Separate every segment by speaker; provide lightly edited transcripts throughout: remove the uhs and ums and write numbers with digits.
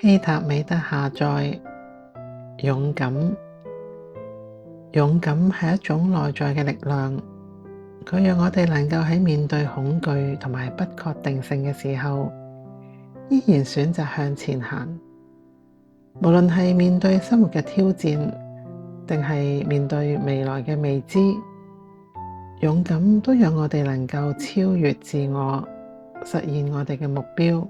Speaker 1: 希塔美德下載勇敢。勇敢係一種內在嘅力量，佢讓我哋能夠喺面對恐懼同埋不確定性嘅時候，依然選擇向前行。無論係面對生活嘅挑戰，定係面對未來嘅未知，勇敢都讓我哋能夠超越自我，實現我哋嘅目標。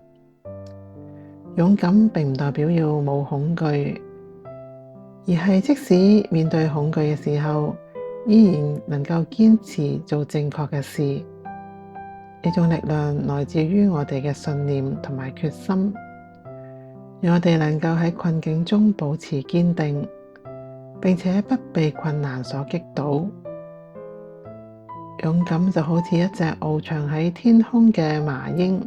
Speaker 1: 勇敢並唔代表要冇恐懼，而係即使面對恐懼嘅時候，依然能夠堅持做正確嘅事。呢種力量來自於我哋嘅信念同埋決心，讓我哋能夠喺困境中保持堅定，並且不被困難所擊倒。勇敢就好似一隻翱翔喺天空嘅麻鷹，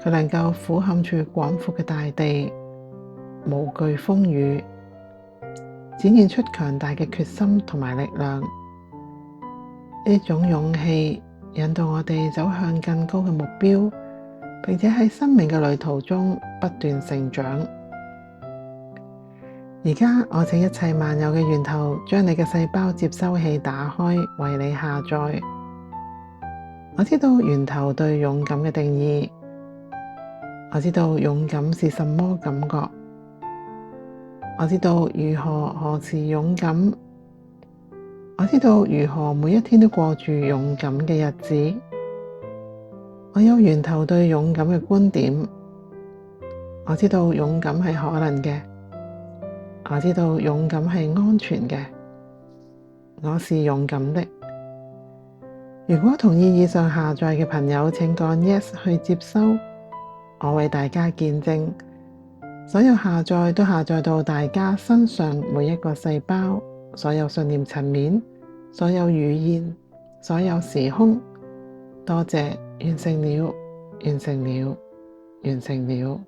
Speaker 1: 佢能夠俯瞰住廣闊嘅大地，無懼風雨，展現出強大嘅決心同埋力量。呢種勇氣引導我哋走向更高嘅目標，並且喺生命嘅旅途中不斷成長。而家我請一切萬有嘅源頭將你嘅細胞接收器打開，為你下載。我知道源頭對勇敢嘅定義，我知道勇敢是什麼感覺，我知道何時勇敢，我知道如何每一天都過住勇敢嘅日子。我有源頭對勇敢嘅觀點，我知道勇敢係可能嘅，我知道勇敢係安全嘅，我是勇敢的。如果同意以上下載嘅朋友，請按 Yes 去接收。我為大家見證，所有下載都下載到大家身上每一個細胞，所有信念層面，所有語言，所有時空。多謝，完成了，完成了，完成了。